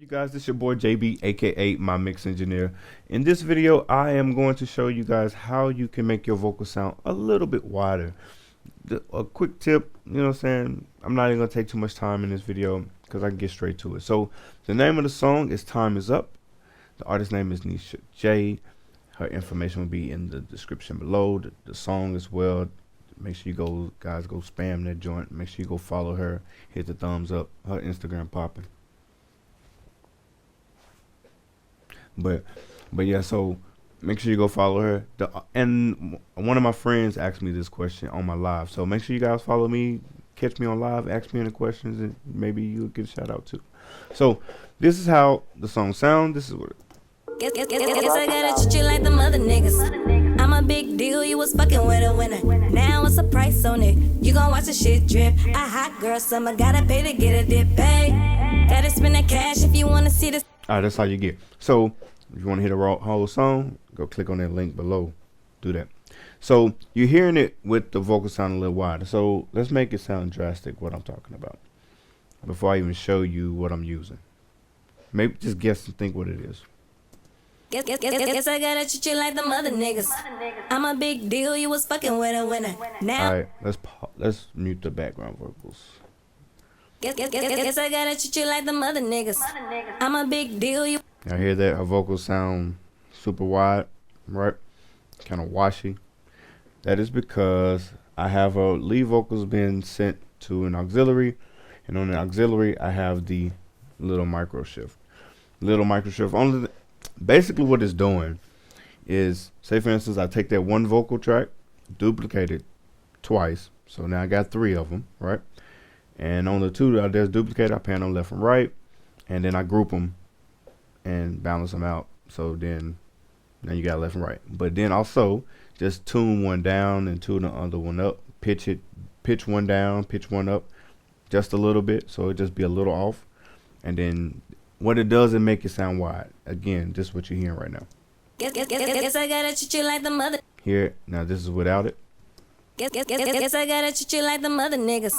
You guys, this is your boy JB, aka MyMixEngineer. In this video, I am going to show you guys how you can make your vocal sound a little bit wider. A quick tip, you know what I'm saying? I'm not even going to take too much time in this video because I can get straight to it. So, the name of the song is Time Is Up. The artist name is Nisha J. Her information will be in the description below. The song as well. Make sure you guys go spam that joint. Make sure you go follow her. Hit the thumbs up. Her Instagram popping. But yeah, so make sure you go follow her. And one of my friends asked me this question on my live, so make sure you guys follow me, catch me on live, ask me any questions, and maybe you'll get a shout out too. So this is how the song sounds. This is what Guess I gotta treat you like the mother niggas. I'm a big deal, you was fucking with a winner. Now it's a price on it. You gon' watch the shit drip. A hot girl summer, gotta pay to get a dip, babe. Gotta spend that cash if you wanna see this. Alright, that's how you get. So if you want to hear the whole song, go click on that link below. Do that. So you're hearing it with the vocal sound a little wider. So let's make it sound drastic what I'm talking about before I even show you what I'm using. Maybe just guess and think what it is. Guess I gotta treat you like the mother niggas. I'm a big deal, you was fucking with a winner. Now Alright, let's mute the background vocals. Guess I gotta treat you like the mother niggas. I'm a big deal, you. I hear that her vocals sound super wide, right? Kind of washy. That is because I have her lead vocals being sent to an auxiliary, and on the auxiliary I have the little micro shift. Basically what it's doing is, say for instance, I take that one vocal track, duplicate it twice, so now I got 3 of them, right? And on the 2 that there's duplicate, I pan on left and right, and then I group them and balance them out. So then now you got left and right. But then also just tune one down and tune the other one up. Pitch one down, pitch one up just a little bit, so it just be a little off. And then what it does, it make it sound wide. Again, just what you're hearing right now. Guess I gotta treat you like the mother. Here, now this is without it. Guess I gotta treat you like the mother niggas.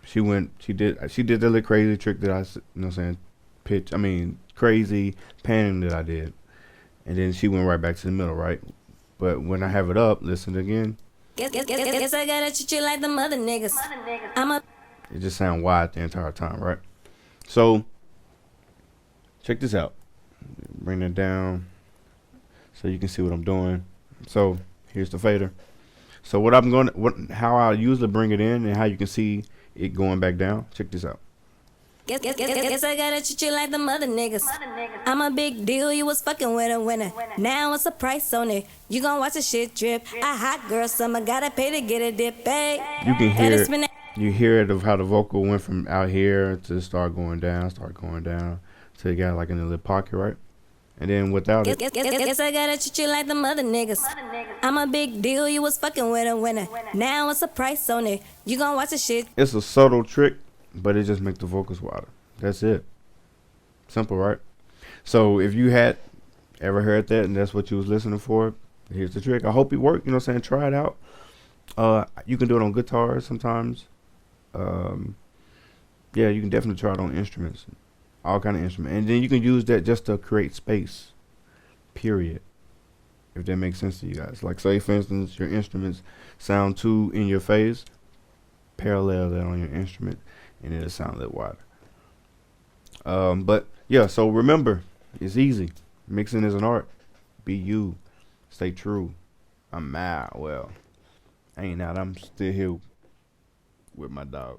She did that little crazy trick that you know what I'm saying, crazy panning that I did. And then she went right back to the middle, right? But when I have it up, listen again. Guess I gotta treat you like the mother niggas. It just sound wide the entire time, right? So check this out. Bring that down so you can see what I'm doing. So here's the fader. So how I usually bring it in and how you can see it going back down. Check this out. Guess I gotta treat you like the mother niggas. I'm a big deal, you was fucking with a winner. Now it's a price on it. You gon' watch the shit drip. A hot girl summer, gotta pay to get a dip, babe. You can hear it. You hear it of how the vocal went from out here to start going down, till you got like in a little pocket, right? And then without it. Guess I gotta treat you like the mother niggas. I'm a big deal, you was fucking with a winner. Now it's a price on it. You gon' watch the shit. It's a subtle trick, but it just makes the vocals wider. That's it. Simple, right? So if you had ever heard that and that's what you was listening for, here's the trick. I hope it worked. You know what I'm saying? Try it out. You can do it on guitar sometimes. Yeah, you can definitely try it on instruments. All kind of instruments. And then you can use that just to create space. Period. If that makes sense to you guys. Like say for instance your instruments sound too in your face, parallel that on your instrument and it'll sound a little wider. But yeah, so remember, it's easy. Mixing is an art. Be you. Stay true. I'm mad. Well, I ain't out. I'm still here with my dog.